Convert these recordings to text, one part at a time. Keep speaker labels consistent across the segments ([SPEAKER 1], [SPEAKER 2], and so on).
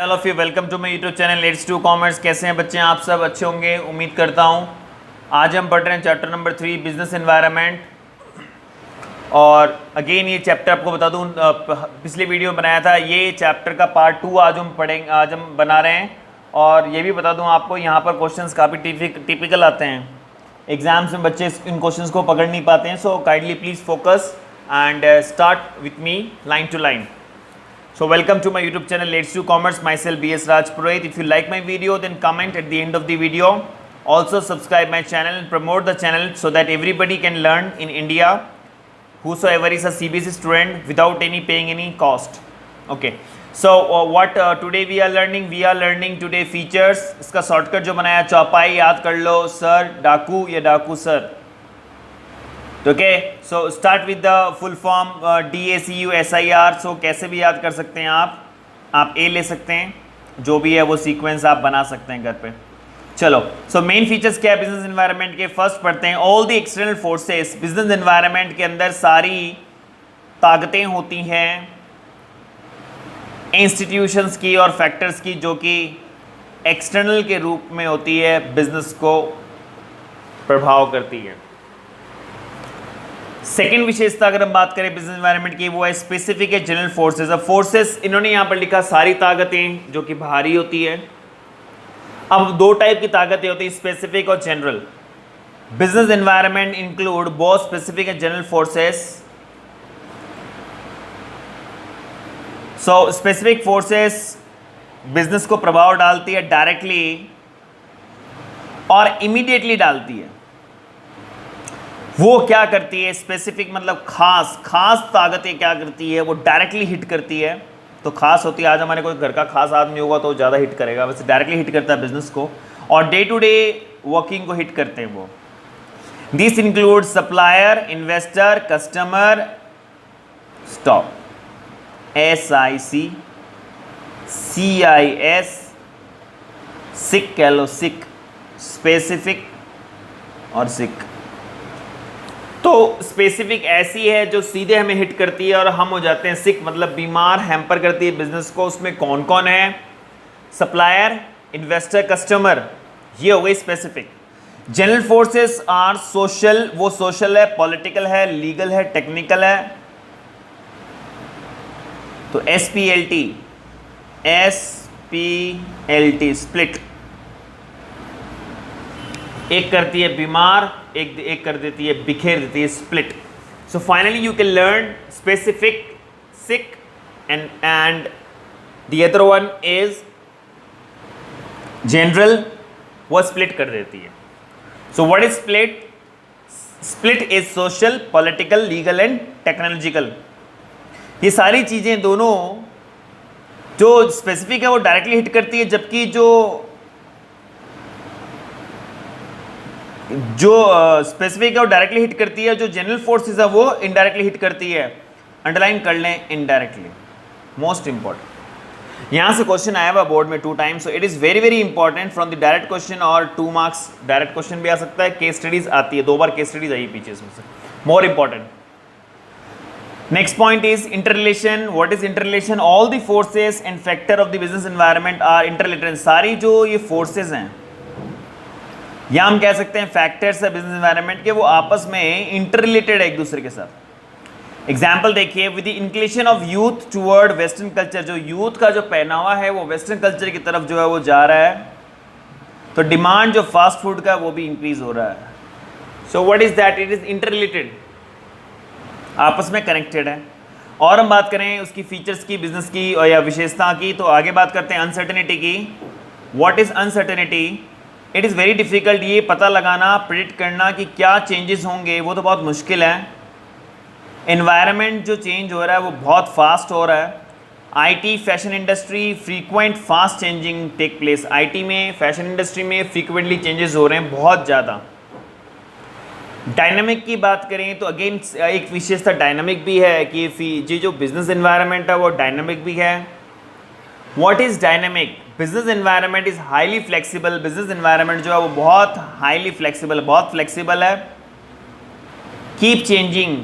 [SPEAKER 1] All of you welcome to my YouTube channel let's do commerce. कैसे हैं बच्चे? आप सब अच्छे होंगे उम्मीद करता हूं। आज हम पढ़ रहे हैं चैप्टर नंबर 3 बिजनेस एनवायरनमेंट। और अगेन ये चैप्टर आपको बता दूं, पिछले वीडियो बनाया था, ये चैप्टर का पार्ट 2 आज हम बना रहे हैं। और ये भी बता दूं आपको, यहाँ पर क्वेश्चंस काफ़ी टिपिकल आते हैं। एग्जाम्स में बच्चे इन क्वेश्चंस को पकड़ नहीं पाते हैं। So kindly please focus and start with me line to line. So welcome to my YouTube channel Let's Do Commerce. Myself BS Raj Purohit. If you like my video, then comment at the end of the video. Also subscribe my channel and promote the channel so that everybody can learn in India, whosoever is a CBSE student, without any paying any cost. Okay. So what today we are learning? We are learning today features. इसका shortcut जो बनाया, चौपाई याद कर लो, sir डाकू या डाकू sir. Okay, so start with the full form DACU SIR। सो कैसे भी याद कर सकते हैं आप ए ले सकते हैं, जो भी है वो सीक्वेंस आप बना सकते हैं घर पे। चलो, सो मेन फीचर्स क्या है बिजनेस एनवायरनमेंट के? फर्स्ट पढ़ते हैं, all the external forces. Business environment के अंदर सारी ताकतें होती हैं इंस्टीट्यूशंस की और फैक्टर्स की, जो कि एक्सटर्नल के रूप में होती है, बिजनेस को प्रभाव करती है। सेकेंड विशेषता अगर हम बात करें बिजनेस एनवायरनमेंट की, वो है स्पेसिफिक है जनरल फोर्सेस। अब फोर्सेस इन्होंने यहाँ पर लिखा सारी ताकतें जो कि बाहरी होती है। अब दो टाइप की ताकतें होती हैं, स्पेसिफिक और general. Business environment include both specific and general forces. So specific forces business को प्रभाव डालती है डायरेक्टली और इमीडिएटली डालती है। वो क्या करती है? स्पेसिफिक मतलब खास ताकतें क्या करती है? वो डायरेक्टली हिट करती है। तो खास होती है, आज हमारे कोई घर का खास आदमी होगा तो ज़्यादा हिट करेगा, वैसे डायरेक्टली हिट करता है बिजनेस को और डे टू डे वर्किंग को हिट करते हैं वो। This include supplier, investor, customer, stock, SIC, CIS, सिक कह लो, सिक, स्पेसिफिक और सिक। तो स्पेसिफिक ऐसी है जो सीधे हमें हिट करती है और हम हो जाते हैं सिक, मतलब बीमार, हैम्पर करती है बिजनेस को। उसमें कौन कौन है? सप्लायर, इन्वेस्टर, कस्टमर, ये हो गई specific. General forces are social, वो सोशल है, पॉलिटिकल है, लीगल है, टेक्निकल है। तो SPLT स्प्लिट, एक करती है बीमार, एक कर देती है, बिखेर देती है, split. So finally you can learn specific, sick and the other one is general, वो स्प्लिट कर देती है। So what is split? Split is social, political, legal and technological. ये सारी चीजें दोनों, जो स्पेसिफिक है वो डायरेक्टली हिट करती है, जबकि जो स्पेसिफिक है वो डायरेक्टली हिट करती है, जो जनरल फोर्सेस है वो इनडायरेक्टली हिट करती है। अंडरलाइन कर लें, इनडायरेक्टली, मोस्ट इंपॉर्टेंट। यहां से क्वेश्चन आया हुआ बोर्ड में 2 times, so it is very very important from the direct question और 2 मार्क्स डायरेक्ट क्वेश्चन भी आ सकता है। केस स्टडीज आती है, 2 बार केस स्टडीज आई पीछे इसमें से, more important. Next point is interrelation. What is interrelation? All the forces and factor of the business environment are interrelated. सारी जो ये फोर्सेस हैं, या हम कह सकते हैं फैक्टर्स है बिजनेस एनवायरनमेंट के, वो आपस में इंटर रिलेटेड है एक दूसरे के साथ। एग्जाम्पल देखिए, with the inclination of youth toward western culture. जो यूथ का जो पहनावा है वो वेस्टर्न कल्चर की तरफ जो है वो जा रहा है, तो डिमांड जो फास्ट फूड का वो भी इंक्रीज हो रहा है। So what is that? It is inter related, आपस में कनेक्टेड है। और हम बात करें उसकी फीचर्स की, बिजनेस की और या विशेषता की, तो आगे बात करते हैं अनसर्टेनिटी की। What is uncertainty? It is very difficult, ये पता लगाना, प्रिडिक्ट करना कि क्या चेंजेस होंगे, वो तो बहुत मुश्किल है। एनवायरनमेंट जो चेंज हो रहा है वो बहुत फास्ट हो रहा है। IT, fashion industry, frequent fast changing tech place. IT में, फैशन इंडस्ट्री में फ्रीक्वेंटली चेंजेस हो रहे हैं, बहुत ज़्यादा। डायनामिक की बात करें तो अगेन एक विशेषता डायनामिक भी है कि ये जो बिजनेस एनवायरनमेंट है वो डायनामिक भी है। What is dynamic? Business environment is highly flexible. Business environment जो है वो बहुत हाईली फ्लेक्सिबल, बहुत फ्लेक्सिबल है। कीप चेंजिंग,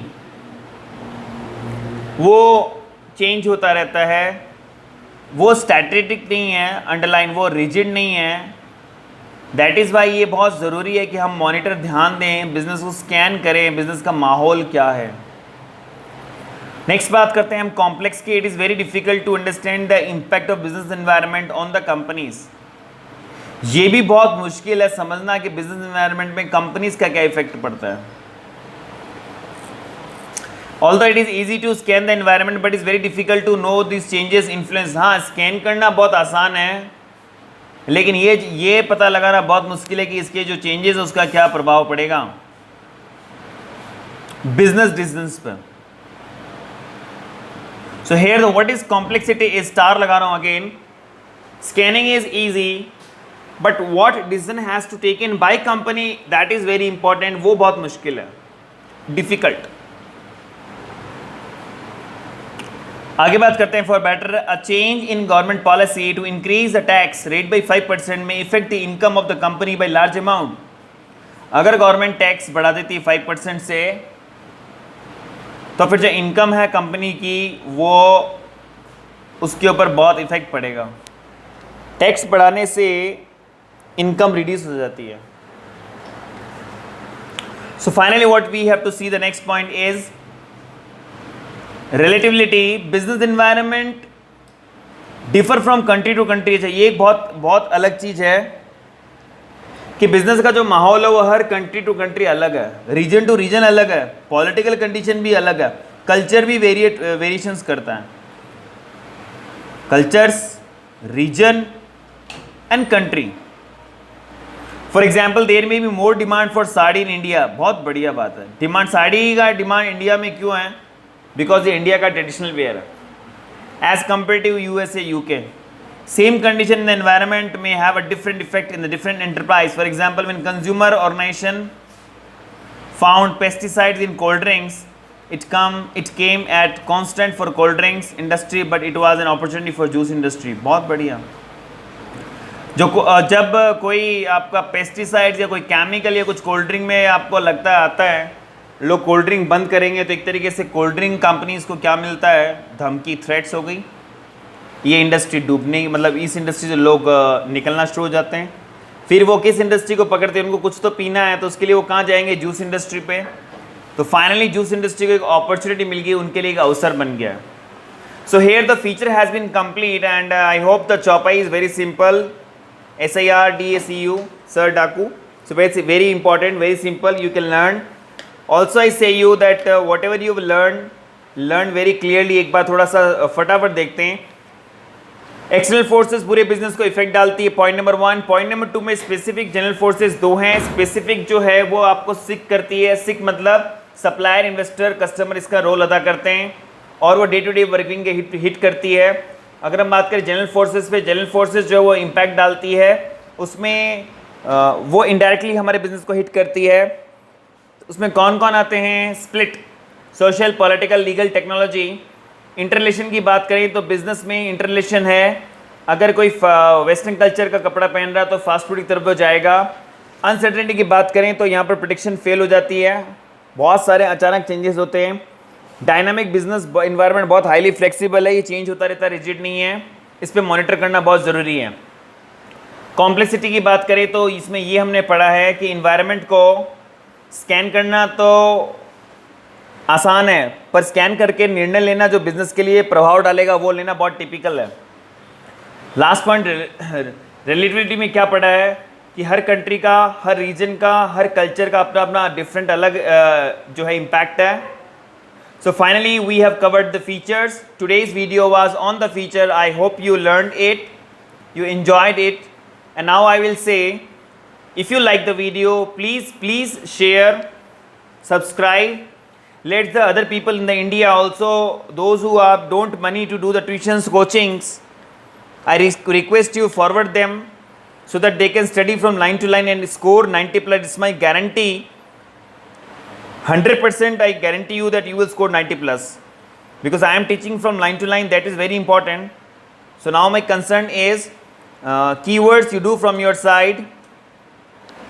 [SPEAKER 1] वो चेंज होता रहता है, वो स्टैटिक नहीं है, अंडरलाइन वो रिजिड नहीं है। दैट इज़ वाई ये बहुत ज़रूरी है कि हम मॉनिटर ध्यान दें, बिजनेस को स्कैन करें, बिजनेस का माहौल क्या है। नेक्स्ट बात करते हैं हम कॉम्प्लेक्स की। It is very difficult to understand the impact of business environment on the companies. ये भी बहुत मुश्किल है समझना कि बिजनेस एनवायरनमेंट में कंपनीज का क्या इफेक्ट पड़ता है। Although it is easy to scan the environment, but it's very difficult to know these changes influence। हाँ, स्कैन करना बहुत आसान है, लेकिन ये पता लगाना बहुत मुश्किल है कि इसके जो चेंजेस है उसका क्या प्रभाव पड़ेगा बिजनेस डिसीजंस पर। So here what is complexity is star लगा रहा हूं again. Scanning is easy, but what decision has to taken by company that is very important, वो बहुत मुश्किल है, डिफिकल्ट। आगे बात करते हैं for better a change in government policy to increase the tax rate by 5% में effect the income of the company by large amount. अगर गवर्नमेंट टैक्स बढ़ा देती है 5% से, तो फिर जो इनकम है कंपनी की वो उसके ऊपर बहुत इफेक्ट पड़ेगा। टैक्स बढ़ाने से इनकम रिड्यूस हो जाती है। So finally what we have to see the next point is relativity. Business environment differ from country to country. ये एक बहुत अलग चीज़ है कि बिजनेस का जो माहौल है वो हर कंट्री टू कंट्री अलग है, रीजन टू रीजन अलग है, पॉलिटिकल कंडीशन भी अलग है, कल्चर भी वेरिएशंस करता है। Cultures, region and country. For example there में भी more demand for sari in India. बहुत बढ़िया बात है, डिमांड साड़ी का डिमांड इंडिया में क्यों है? बिकॉज ये इंडिया का ट्रेडिशनल वेयर है as compare to USA, UK. Same condition in the environment में have a different effect in the different enterprise. For example when consumer organisation found pesticides in cold drinks, it came at constant for cold drinks industry, but it was an opportunity for juice industry। बहुत बढ़िया। जब कोई आपका pesticides या कोई chemical या कुछ cold drink में आपको लगता है आता है, लोग कोल्ड ड्रिंक बंद करेंगे, तो एक तरीके से कोल्ड ड्रिंक कंपनीज को क्या मिलता है? धमकी, थ्रेट्स हो गई। ये इंडस्ट्री डूबने, मतलब इस इंडस्ट्री से लोग निकलना शुरू हो जाते हैं। फिर वो किस इंडस्ट्री को पकड़ते हैं? उनको कुछ तो पीना है, तो उसके लिए वो कहाँ जाएंगे? जूस इंडस्ट्री पे। तो फाइनली जूस इंडस्ट्री को एक अपॉर्चुनिटी मिल गई, उनके लिए एक अवसर बन गया। So here the feature has been complete and I hope the chaupai is very simple. SIRDACU, Sir Daku। So it's very important, very simple, you can learn। Also I say you that whatever you learn very clearly। एक बार थोड़ा सा फटाफट देखते हैं। External forces पूरे business को effect डालती है, पॉइंट नंबर 1। पॉइंट नंबर 2 में स्पेसिफिक जनरल फोर्सेस 2 हैं। स्पेसिफिक जो है वो आपको सिक करती है। सिक मतलब सप्लायर, इन्वेस्टर, कस्टमर इसका रोल अदा करते हैं और वो डे टू डे वर्किंग के हिट करती है। अगर हम बात करें जनरल फोर्सेस पे, जनरल फोर्सेस जो है वो इम्पैक्ट डालती है, उसमें वो इनडायरेक्टली हमारे बिजनेस को हिट करती है। उसमें कौन कौन आते हैं? Split, social, political, legal, technology. Interrelation की बात करें तो बिजनेस में इंटरलेशन है। अगर कोई वेस्टर्न कल्चर का कपड़ा पहन रहा है तो फास्ट फूड की तरफ वो जाएगा। अनसर्टेनिटी की बात करें तो यहाँ पर प्रोटेक्शन फेल हो जाती है, बहुत सारे अचानक चेंजेस होते हैं। डायनामिक बिजनेस इन्वायरमेंट बहुत हाईली फ्लेक्सिबल है, ये चेंज होता रहता है, रिजिड नहीं है। इस पर मॉनिटर करना बहुत ज़रूरी है। कॉम्प्लेक्सिटी की बात करें तो इसमें ये हमने पढ़ा है कि इन्वायरमेंट को स्कैन करना तो आसान है, पर स्कैन करके निर्णय लेना जो बिजनेस के लिए प्रभाव डालेगा वो लेना बहुत टिपिकल है। लास्ट पॉइंट रिलेटिविटी में क्या पढ़ा है कि हर कंट्री का, हर रीजन का, हर कल्चर का अपना अपना डिफरेंट अलग जो है इम्पैक्ट है। So finally we have covered the features. Today's video was on the feature. I hope you learned it, you enjoyed it, and now I will say, if you like the video, please share, subscribe. Let the other people in the India also, those who don't money to do the tuitions, coachings, I request you forward them so that they can study from line to line and score 90 plus. It's my guarantee. 100% I guarantee you that you will score 90 plus, because I am teaching from line to line. That is very important. So now my concern is keywords you do from your side,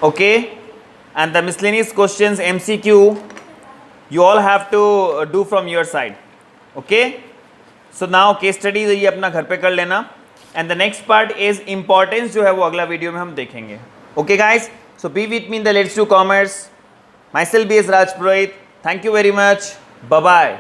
[SPEAKER 1] okay, and the miscellaneous questions, MCQ, you all have to do from your side, okay. So now case study ये अपना घर पे कर लेना and the next part is importance जो है वो अगला वीडियो में हम देखेंगे. Okay guys, so be with me in the let's do commerce. Myself B S Raj Purohit. Thank you very much. Bye bye.